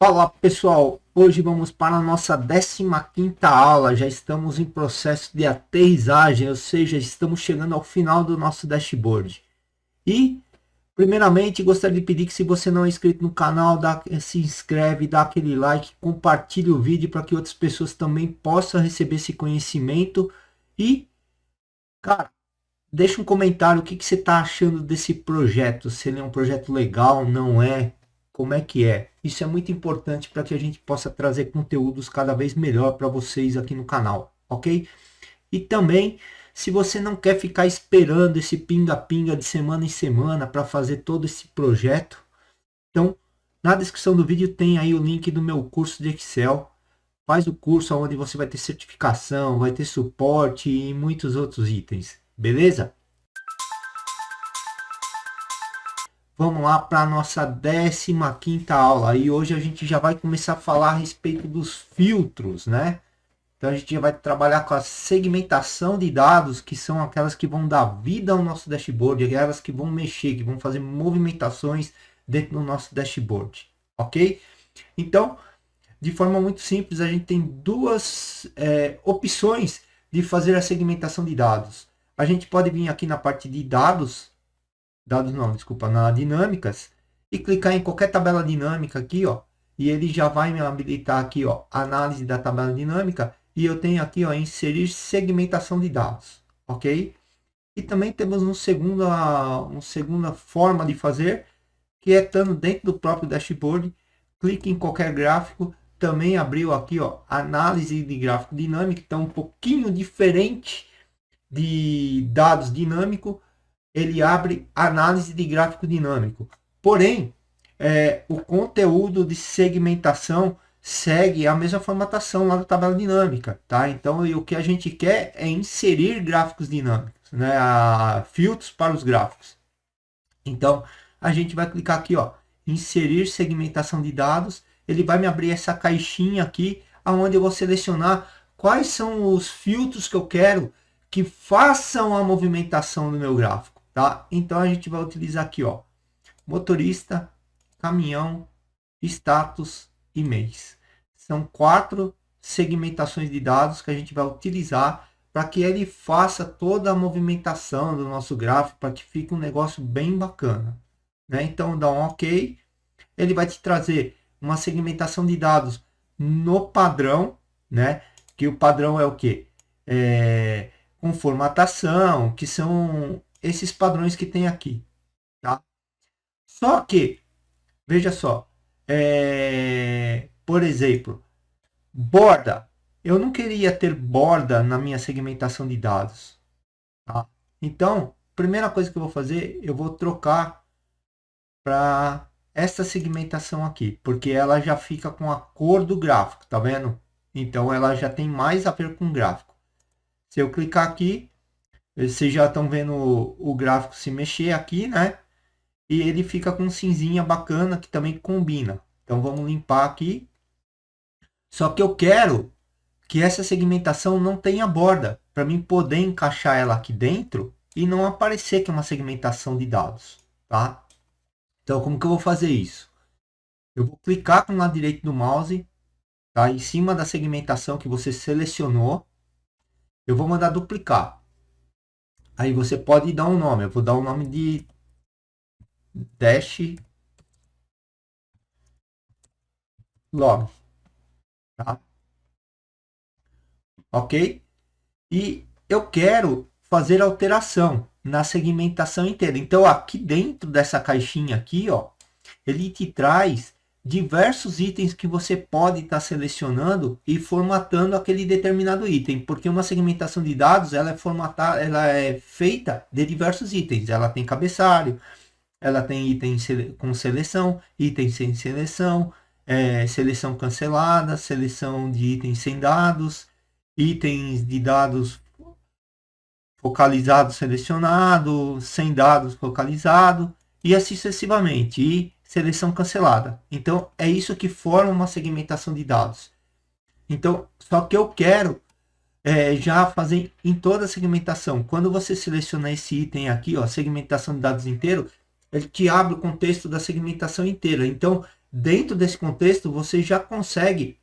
Fala pessoal, hoje vamos para a nossa 15ª aula, já estamos em processo de aterrissagem, ou seja, estamos chegando ao final do nosso dashboard. E, primeiramente, gostaria de pedir que se você não é inscrito no canal, se inscreve, dá aquele like, compartilhe o vídeo para que outras pessoas também possam receber esse conhecimento. E, cara, deixa um comentário o que você está achando desse projeto, se ele é um projeto legal, não é, como é que é. Isso é muito importante para que a gente possa trazer conteúdos cada vez melhor para vocês aqui no canal, ok? E também, se você não quer ficar esperando esse pinga-pinga de semana em semana para fazer todo esse projeto, então na descrição do vídeo tem aí o link do meu curso de Excel. Faz o curso onde você vai ter certificação, vai ter suporte e muitos outros itens, beleza? Vamos lá para a nossa 15ª aula. E hoje a gente já vai começar a falar a respeito dos filtros, né? Então a gente já vai trabalhar com a segmentação de dados, que são aquelas que vão dar vida ao nosso dashboard, aquelas que vão mexer, que vão fazer movimentações dentro do nosso dashboard, ok? Então, de forma muito simples, a gente tem duas opções de fazer a segmentação de dados. A gente pode vir aqui na parte de dados não, desculpa, na dinâmicas, e clicar em qualquer tabela dinâmica aqui, ó, e ele já vai me habilitar aqui, ó, análise da tabela dinâmica, e eu tenho aqui, ó, inserir segmentação de dados, ok? E também temos uma segunda forma de fazer, que é estando dentro do próprio dashboard, clique em qualquer gráfico, também abriu aqui, ó, análise de gráfico dinâmico, então um pouquinho diferente de dados dinâmico, ele abre análise de gráfico dinâmico. Porém, o conteúdo de segmentação segue a mesma formatação lá da tabela dinâmica, tá? Então, o que a gente quer é inserir gráficos dinâmicos, né? Filtros para os gráficos. Então, a gente vai clicar aqui, ó, inserir segmentação de dados. Ele vai me abrir essa caixinha aqui, aonde eu vou selecionar quais são os filtros que eu quero que façam a movimentação do meu gráfico, tá? Então a gente vai utilizar aqui, ó, motorista, caminhão, status e mês. São 4 segmentações de dados que a gente vai utilizar para que ele faça toda a movimentação do nosso gráfico, para que fique um negócio bem bacana, né? Então dá um OK, ele vai te trazer uma segmentação de dados no padrão, né? Que o padrão é o que? Com formatação, que são esses padrões que tem aqui, tá? Só que, veja só, por exemplo, borda. Eu não queria ter borda na minha segmentação de dados, tá? Então, primeira coisa que eu vou fazer, eu vou trocar para essa segmentação aqui, porque ela já fica com a cor do gráfico, tá vendo? Então, ela já tem mais a ver com o gráfico. Se eu clicar aqui, vocês já estão vendo o gráfico se mexer aqui, né? E ele fica com cinzinha bacana que também combina. Então vamos limpar aqui. Só que eu quero que essa segmentação não tenha borda, para mim poder encaixar ela aqui dentro e não aparecer que é uma segmentação de dados, tá? Então como que eu vou fazer isso? Eu vou clicar com o lado direito do mouse, tá? Em cima da segmentação que você selecionou. Eu vou mandar duplicar. Aí você pode dar um nome. Eu vou dar o nome de dash log, tá? Ok? E eu quero fazer alteração na segmentação inteira. Então, aqui dentro dessa caixinha aqui, ó, ele te traz diversos itens que você pode estar selecionando e formatando aquele determinado item, porque uma segmentação de dados ela é formatada, ela é feita de diversos itens. Ela tem cabeçalho, ela tem itens com seleção, itens sem seleção, seleção cancelada, seleção de itens sem dados, itens de dados focalizado selecionado, sem dados focalizado, e assim sucessivamente, e seleção cancelada. Então é isso que forma uma segmentação de dados. Então, só que eu quero já fazer em toda a segmentação. Quando você seleciona esse item aqui, ó, segmentação de dados inteiro, ele te abre o contexto da segmentação inteira. Então, dentro desse contexto, você já consegue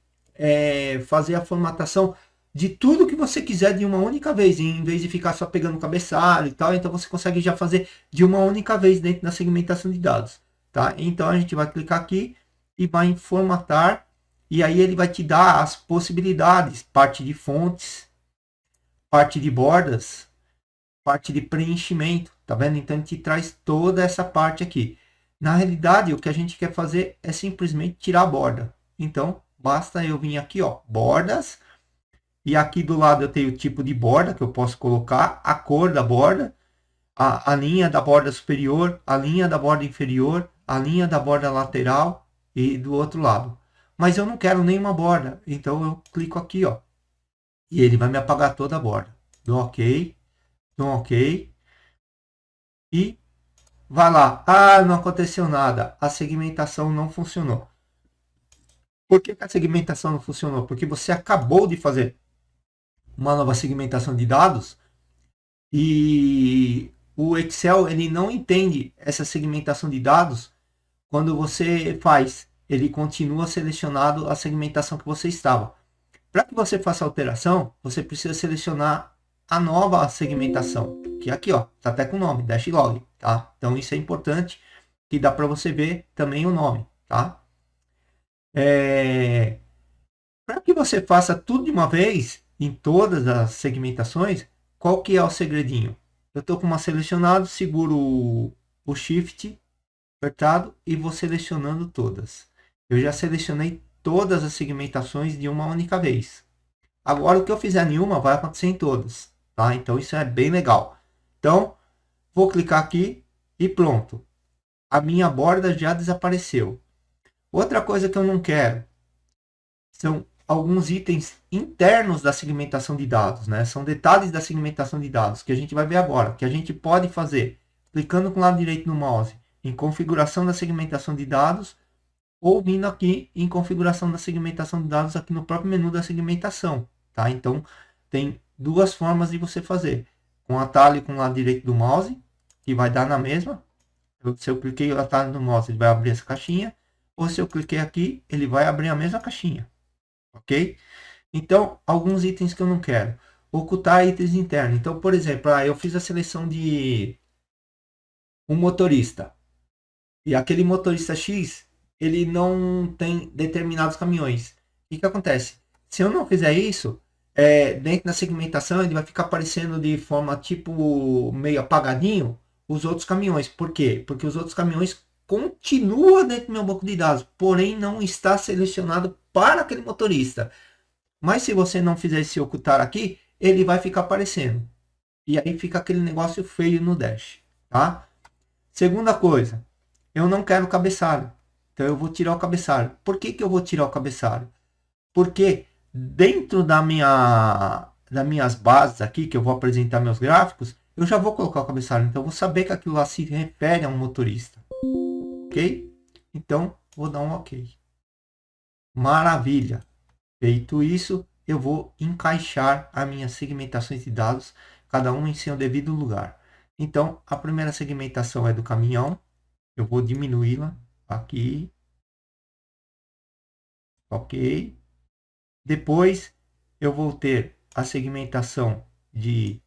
fazer a formatação de tudo que você quiser de uma única vez, em vez de ficar só pegando o cabeçalho e tal. Então você consegue já fazer de uma única vez dentro da segmentação de dados, tá? Então a gente vai clicar aqui e vai em formatar, e aí ele vai te dar as possibilidades, parte de fontes, parte de bordas, parte de preenchimento, tá vendo? Então ele te traz toda essa parte aqui. Na realidade, o que a gente quer fazer é simplesmente tirar a borda. Então, basta eu vir aqui, ó, bordas, e aqui do lado eu tenho o tipo de borda que eu posso colocar, a cor da borda, a linha da borda superior, a linha da borda inferior, a linha da borda lateral e do outro lado. Mas eu não quero nenhuma borda, então eu clico aqui, ó, e ele vai me apagar toda a borda. Dou OK, dou OK e vai lá. Ah, não aconteceu nada, a segmentação não funcionou. Por que a segmentação não funcionou? Porque você acabou de fazer uma nova segmentação de dados e o Excel ele não entende essa segmentação de dados quando você faz. Ele continua selecionado a segmentação que você estava. Para que você faça alteração, você precisa selecionar a nova segmentação, que é aqui, ó, tá até com o nome, Dashlog, tá? Então isso é importante, que dá para você ver também o nome, tá? Para que você faça tudo de uma vez, em todas as segmentações, qual que é o segredinho? Eu estou com uma selecionado, seguro o Shift apertado e vou selecionando todas. Eu já selecionei todas as segmentações de uma única vez. Agora, o que eu fizer em uma vai acontecer em todas, tá? Então, isso é bem legal. Então, vou clicar aqui e pronto. A minha borda já desapareceu. Outra coisa que eu não quero são alguns itens internos da segmentação de dados, né? São detalhes da segmentação de dados que a gente vai ver agora, que a gente pode fazer clicando com o lado direito no mouse em configuração da segmentação de dados ou vindo aqui em configuração da segmentação de dados aqui no próprio menu da segmentação, tá? Então, tem duas formas de você fazer. Com atalho com o lado direito do mouse, que vai dar na mesma. Se eu cliquei no atalho do mouse, ele vai abrir essa caixinha. Ou se eu cliquei aqui, ele vai abrir a mesma caixinha. Ok? Então, alguns itens que eu não quero. Ocultar itens internos. Então, por exemplo, eu fiz a seleção de um motorista. E aquele motorista X, ele não tem determinados caminhões. O que acontece? Se eu não fizer isso, dentro da segmentação, ele vai ficar aparecendo de forma tipo meio apagadinho os outros caminhões. Por quê? Porque os outros caminhões continuam dentro do meu banco de dados, porém não está selecionado para aquele motorista. Mas se você não fizer esse ocultar aqui, ele vai ficar aparecendo. E aí fica aquele negócio feio no dash, tá? Segunda coisa, eu não quero cabeçalho. Então eu vou tirar o cabeçalho. Por que eu vou tirar o cabeçalho? Porque dentro das minhas bases aqui, que eu vou apresentar meus gráficos, eu já vou colocar o cabeçalho. Então eu vou saber que aquilo lá se refere a um motorista. Ok? Então vou dar um ok. Maravilha. Feito isso, eu vou encaixar as minhas segmentações de dados, cada uma em seu devido lugar. Então, a primeira segmentação é do caminhão. Eu vou diminuí-la aqui. Ok. Depois, eu vou ter a segmentação de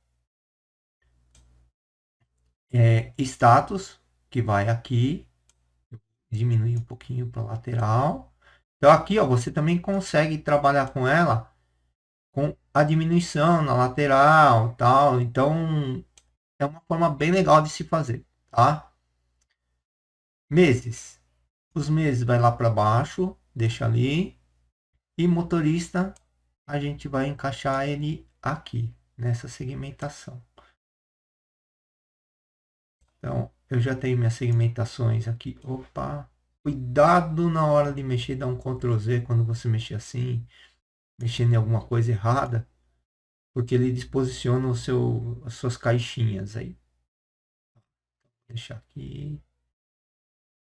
status, que vai aqui. Diminuir um pouquinho para a lateral. Então, aqui, ó, você também consegue trabalhar com ela com a diminuição na lateral, tal. Então, é uma forma bem legal de se fazer, tá? Meses. Os meses vai lá para baixo, deixa ali. E motorista, a gente vai encaixar ele aqui, nessa segmentação. Então, eu já tenho minhas segmentações aqui. Opa! Cuidado na hora de mexer, dá um Ctrl Z quando você mexer assim, mexendo em alguma coisa errada, porque ele disposiciona as suas caixinhas aí. Vou deixar aqui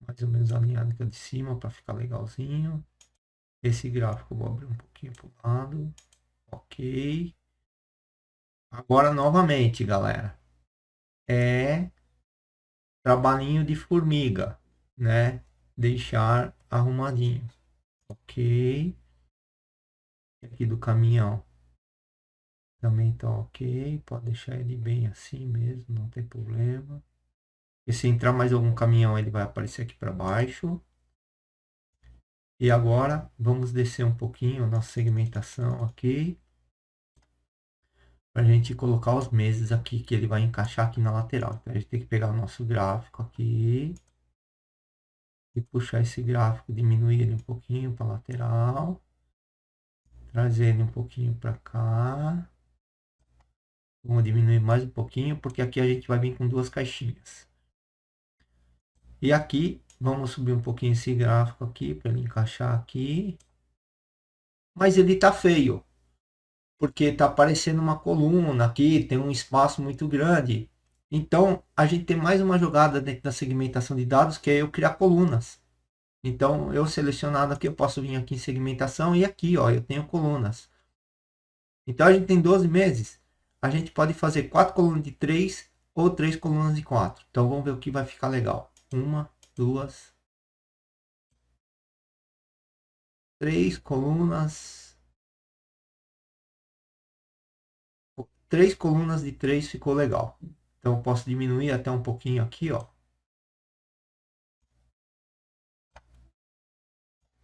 mais ou menos alinhado aqui de cima para ficar legalzinho. Esse gráfico eu vou abrir um pouquinho para o lado. Ok. Agora novamente, galera. É trabalhinho de formiga, né? Deixar arrumadinho. Ok. Aqui do caminhão também tá ok. Pode deixar ele bem assim mesmo, não tem problema. E se entrar mais algum caminhão, ele vai aparecer aqui para baixo. E agora vamos descer um pouquinho a nossa segmentação aqui. Para a gente colocar os meses aqui que ele vai encaixar aqui na lateral. Então a gente tem que pegar o nosso gráfico aqui. E puxar esse gráfico, diminuir ele um pouquinho para a lateral. Trazer ele um pouquinho para cá. Vamos diminuir mais um pouquinho, porque aqui a gente vai vir com duas caixinhas. E aqui, vamos subir um pouquinho esse gráfico aqui, para ele encaixar aqui. Mas ele tá feio, porque tá aparecendo uma coluna aqui, tem um espaço muito grande. Então, a gente tem mais uma jogada dentro da segmentação de dados, que é eu criar colunas. Então, eu selecionado aqui, eu posso vir aqui em segmentação e aqui, ó, eu tenho colunas. Então, a gente tem 12 meses. A gente pode fazer 4 colunas de 3 ou 3 colunas de 4. Então, vamos ver o que vai ficar legal. Uma, duas, 3 colunas. 3 colunas de 3 ficou legal. Então, eu posso diminuir até um pouquinho aqui, ó.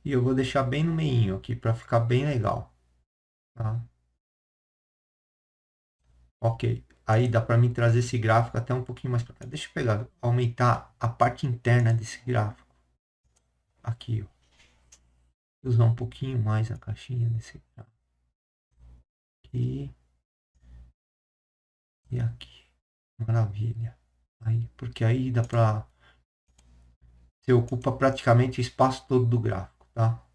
E eu vou deixar bem no meio aqui, para ficar bem legal. Tá? Ok. Aí dá para mim trazer esse gráfico até um pouquinho mais para cá. Deixa eu pegar, aumentar a parte interna desse gráfico. Aqui, ó. Usar um pouquinho mais a caixinha desse gráfico. Aqui. E aqui. Maravilha. Aí, porque aí dá para... Você ocupa praticamente o espaço todo do gráfico, tá?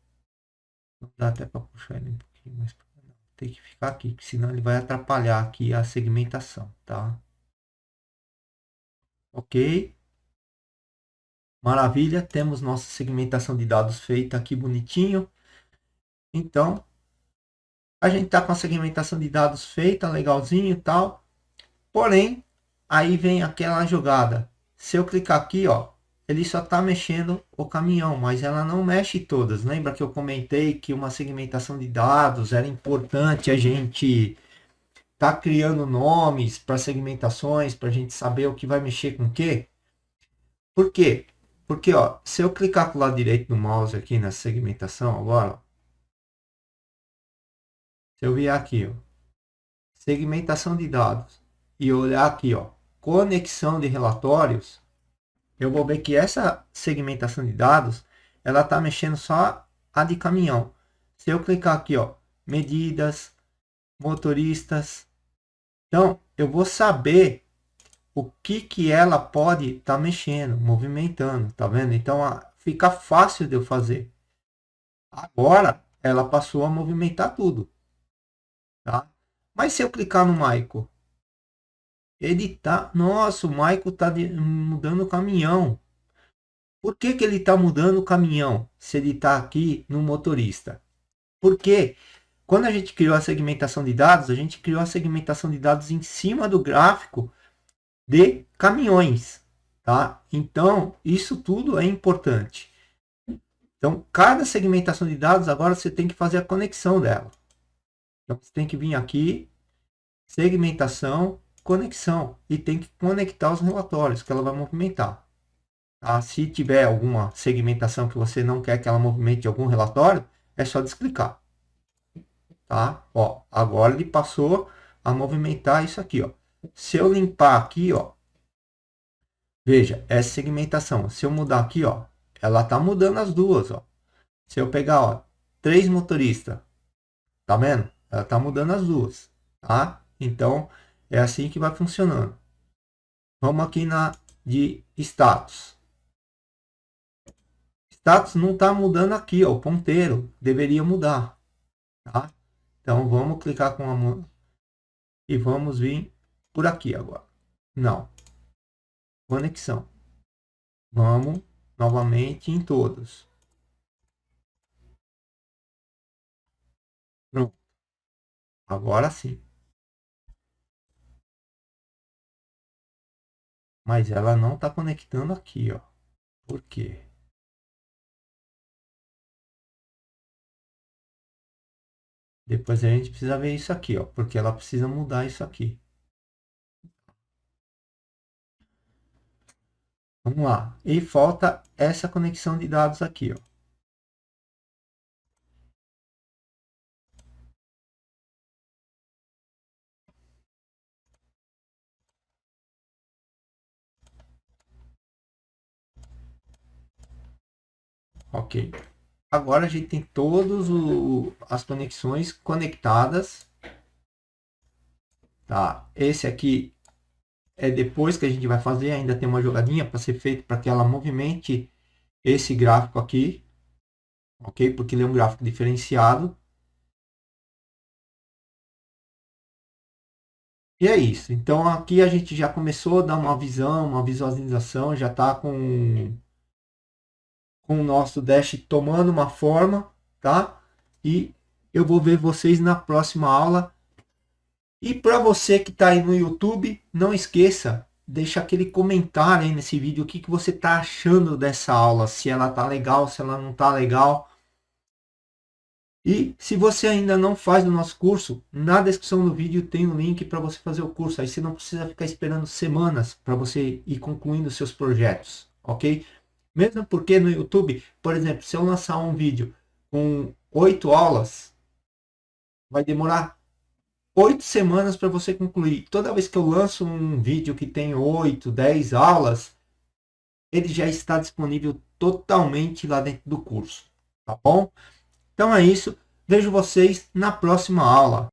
Não dá até para puxar ele um pouquinho mais para cá. Tem que ficar aqui, que senão ele vai atrapalhar aqui a segmentação, tá? Ok. Maravilha, temos nossa segmentação de dados feita aqui bonitinho. Então, a gente está com a segmentação de dados feita, legalzinho e tal. Porém, aí vem aquela jogada. Se eu clicar aqui, ó, ele só está mexendo o caminhão, mas ela não mexe todas. Lembra que eu comentei que uma segmentação de dados era importante a gente tá criando nomes para segmentações, para a gente saber o que vai mexer com o quê? Por quê? Porque, ó, se eu clicar com o lado direito do mouse aqui na segmentação agora, se eu vier aqui, ó, segmentação de dados, e olhar aqui, ó, conexão de relatórios, eu vou ver que essa segmentação de dados, ela está mexendo só a de caminhão. Se eu clicar aqui, ó, medidas, motoristas, então eu vou saber o que ela pode estar mexendo, movimentando, tá vendo? Então fica fácil de eu fazer. Agora ela passou a movimentar tudo, tá? Mas se eu clicar no Michael, ele tá, nossa, o Michael tá mudando o caminhão. Por que que ele tá mudando o caminhão se ele tá aqui no motorista? Porque quando a gente criou a segmentação de dados, a gente criou a segmentação de dados em cima do gráfico de caminhões, tá? Então, isso tudo é importante. Então, cada segmentação de dados, agora você tem que fazer a conexão dela. Então, você tem que vir aqui, segmentação, conexão, e tem que conectar os relatórios que ela vai movimentar. Tá? Se tiver alguma segmentação que você não quer que ela movimente algum relatório, é só desclicar. Tá? Ó, agora ele passou a movimentar isso aqui. Ó. Se eu limpar aqui, ó, veja, essa segmentação. Se eu mudar aqui, ó, ela tá mudando as duas. Ó. Se eu pegar, ó, 3 motoristas, tá vendo? Ela tá mudando as duas. Tá? Então, é assim que vai funcionando. Vamos aqui na de status. Status não está mudando aqui, ó, o ponteiro. Deveria mudar. Tá? Então, vamos clicar com a... E vamos vir por aqui agora. Não. Conexão. Vamos novamente em todos. Pronto. Agora sim. Mas ela não está conectando aqui, ó. Por quê? Depois a gente precisa ver isso aqui, ó, porque ela precisa mudar isso aqui. Vamos lá. E falta essa conexão de dados aqui, ó. Ok. Agora a gente tem todas as conexões conectadas. Tá? Esse aqui é depois que a gente vai fazer. Ainda tem uma jogadinha para ser feita para que ela movimente esse gráfico aqui. Ok? Porque ele é um gráfico diferenciado. E é isso. Então aqui a gente já começou a dar uma visão, uma visualização. Já está com o nosso dash tomando uma forma. Tá? E eu vou ver vocês na próxima aula. E para você que está aí no YouTube, não esqueça, deixa aquele comentário aí nesse vídeo, o que, que você está achando dessa aula, se ela tá legal, se ela não tá legal. E se você ainda não faz o nosso curso, na descrição do vídeo tem um link para você fazer o curso. Aí você não precisa ficar esperando semanas para você ir concluindo seus projetos, ok? Mesmo porque no YouTube, por exemplo, se eu lançar um vídeo com 8 aulas, vai demorar 8 semanas para você concluir. Toda vez que eu lanço um vídeo que tem 8, 10 aulas, ele já está disponível totalmente lá dentro do curso, tá bom? Então é isso. Vejo vocês na próxima aula.